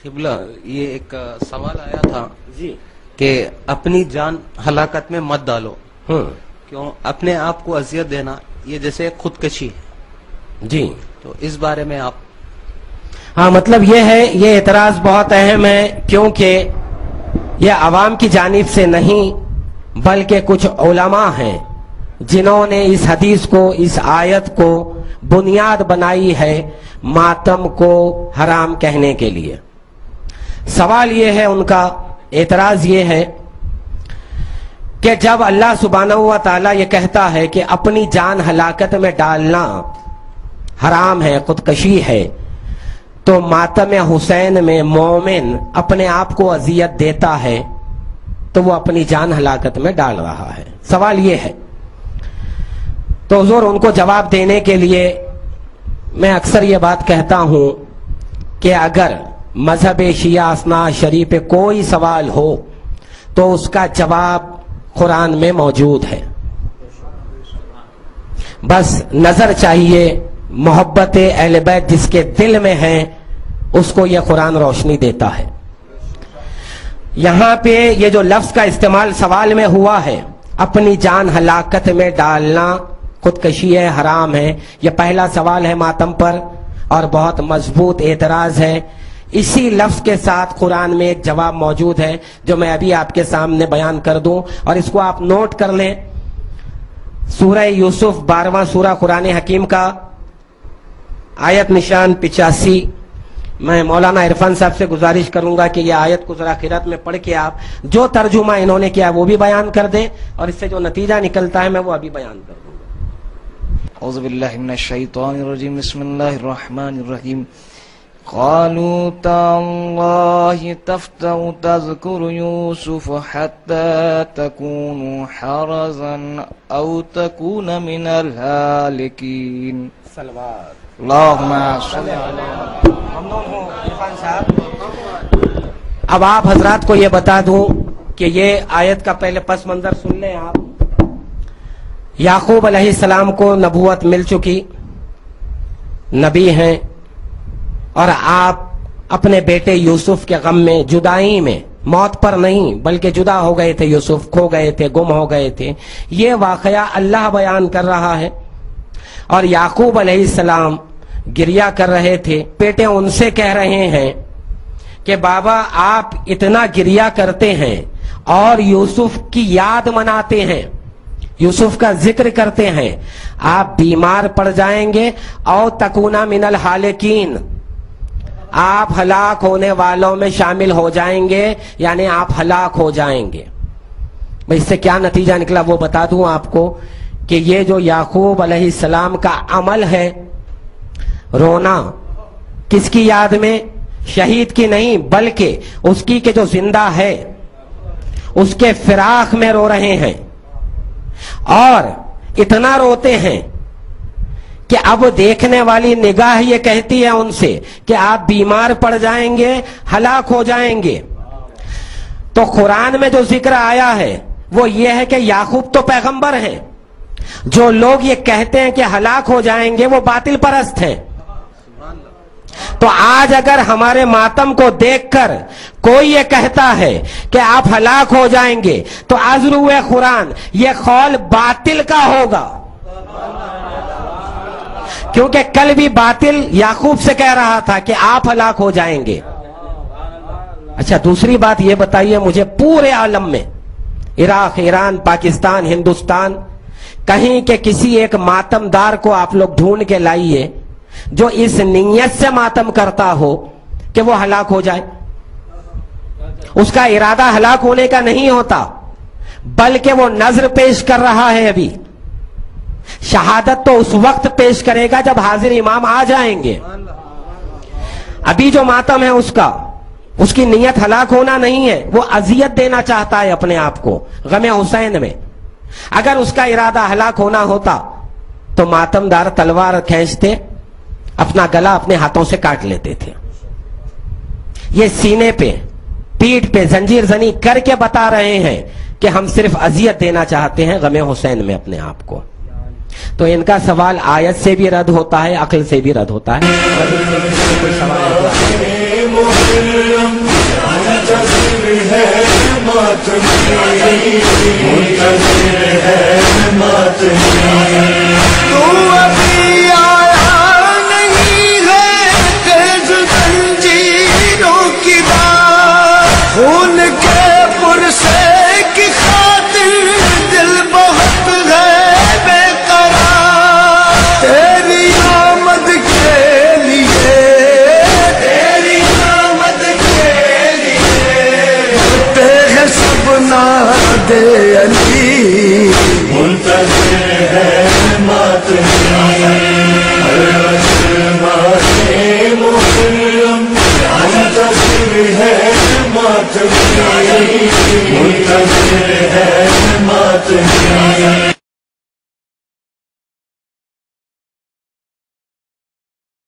قبلہ یہ ایک سوال آیا تھا جی کہ اپنی جان ہلاکت میں مت ڈالو، کیوں اپنے آپ کو اذیت دینا یہ جیسے خودکشی ہے جی، تو اس بارے میں آپ؟ ہاں مطلب یہ ہے، یہ اعتراض بہت اہم ہے کیونکہ یہ عوام کی جانب سے نہیں بلکہ کچھ علماء ہیں جنہوں نے اس حدیث کو، اس آیت کو بنیاد بنائی ہے ماتم کو حرام کہنے کے لیے۔ سوال یہ ہے، ان کا اعتراض یہ ہے کہ جب اللہ سبحانہ و تعالیٰ یہ کہتا ہے کہ اپنی جان ہلاکت میں ڈالنا حرام ہے، خودکشی ہے، تو ماتم حسین میں مومن اپنے آپ کو اذیت دیتا ہے تو وہ اپنی جان ہلاکت میں ڈال رہا ہے۔ سوال یہ ہے، تو حضور ان کو جواب دینے کے لیے میں اکثر یہ بات کہتا ہوں کہ اگر مذہب شیعہ اثنا شریف پہ کوئی سوال ہو تو اس کا جواب قرآن میں موجود ہے، بس نظر چاہیے، محبت اہل بیت جس کے دل میں ہے اس کو یہ قرآن روشنی دیتا ہے۔ یہاں پہ یہ جو لفظ کا استعمال سوال میں ہوا ہے، اپنی جان ہلاکت میں ڈالنا خودکشی ہے، حرام ہے، یہ پہلا سوال ہے ماتم پر اور بہت مضبوط اعتراض ہے۔ اسی لفظ کے ساتھ قرآن میں ایک جواب موجود ہے جو میں ابھی آپ کے سامنے بیان کر دوں، اور اس کو آپ نوٹ کر لیں۔ سورہ یوسف 12واں سورہ قرآن حکیم کا، آیت نشان 85۔ میں مولانا عرفان صاحب سے گزارش کروں گا کہ یہ آیت کو ذرا قرات میں پڑھ کے آپ جو ترجمہ انہوں نے کیا وہ بھی بیان کر دیں، اور اس سے جو نتیجہ نکلتا ہے میں وہ ابھی بیان کر دوں گا۔ اعوذ باللہ من الشیطان الرجیم، بسم اللہ الرحمن الرحیم۔ قالوا تاللہ تفتأ تذکر یوسف حتی تکون حرزا او تکون من الہالکین۔ صلوات اللہم صلی علیہ۔ عرفان صاحب، اب آپ حضرات کو یہ بتا دوں کہ یہ آیت کا پہلے پس منظر سن لیں آپ۔ یعقوب علیہ السلام کو نبوت مل چکی، نبی ہیں، اور آپ اپنے بیٹے یوسف کے غم میں، جدائی میں، موت پر نہیں بلکہ جدا ہو گئے تھے، یوسف کھو گئے تھے، گم ہو گئے تھے، یہ واقعہ اللہ بیان کر رہا ہے۔ اور یعقوب علیہ السلام گریہ کر رہے تھے، بیٹے ان سے کہہ رہے ہیں کہ بابا آپ اتنا گریہ کرتے ہیں اور یوسف کی یاد مناتے ہیں، یوسف کا ذکر کرتے ہیں، آپ بیمار پڑ جائیں گے، او تکونا من الحالکین، آپ ہلاک ہونے والوں میں شامل ہو جائیں گے، یعنی آپ ہلاک ہو جائیں گے۔ اس سے کیا نتیجہ نکلا وہ بتا دوں آپ کو کہ یہ جو یعقوب علیہ السلام کا عمل ہے، رونا کس کی یاد میں؟ شہید کی نہیں بلکہ اس کی کہ جو زندہ ہے، اس کے فراق میں رو رہے ہیں، اور اتنا روتے ہیں کہ اب دیکھنے والی نگاہ یہ کہتی ہے ان سے کہ آپ بیمار پڑ جائیں گے، ہلاک ہو جائیں گے۔ تو قرآن میں جو ذکر آیا ہے وہ یہ ہے کہ یعقوب تو پیغمبر ہیں، جو لوگ یہ کہتے ہیں کہ ہلاک ہو جائیں گے وہ باطل پرست ہیں۔ تو آج اگر ہمارے ماتم کو دیکھ کر کوئی یہ کہتا ہے کہ آپ ہلاک ہو جائیں گے تو از روئے قرآن یہ قول باطل کا ہوگا، کیونکہ کل بھی باطل یعقوب سے کہہ رہا تھا کہ آپ ہلاک ہو جائیں گے۔ اچھا دوسری بات یہ بتائیے مجھے، پورے عالم میں، عراق، ایران، پاکستان، ہندوستان، کہیں کہ کسی ایک ماتم دار کو آپ لوگ ڈھونڈ کے لائیے جو اس نیت سے ماتم کرتا ہو کہ وہ ہلاک ہو جائے۔ اس کا ارادہ ہلاک ہونے کا نہیں ہوتا بلکہ وہ نظر پیش کر رہا ہے۔ ابھی شہادت تو اس وقت پیش کرے گا جب حاضر امام آ جائیں گے۔ ابھی جو ماتم ہے اس کی نیت ہلاک ہونا نہیں ہے، وہ اذیت دینا چاہتا ہے اپنے آپ کو غم حسین میں۔ اگر اس کا ارادہ ہلاک ہونا ہوتا تو ماتم دار تلوار کھینچتے، اپنا گلا اپنے ہاتھوں سے کاٹ لیتے تھے۔ یہ سینے پہ، پیٹھ پہ زنجیر زنی کر کے بتا رہے ہیں کہ ہم صرف اذیت دینا چاہتے ہیں غم حسین میں اپنے آپ کو۔ تو ان کا سوال آیت سے بھی رد ہوتا ہے، عقل سے بھی رد ہوتا ہے۔ محرم منتظر ہے ماتمی، منتظر ہے ماتمی، تو ابھی آیا نہیں ہے تیز زنجیروں کی بات، خون کے پرسے کی خاطر دل بہت ہے بے قرار، تیری آمد کے لیے، تیری آمد کے لیے تے ہے سب نادے علی، منتظر ہے ماتمی، ماتم محرم منتظر ہے ماتمی،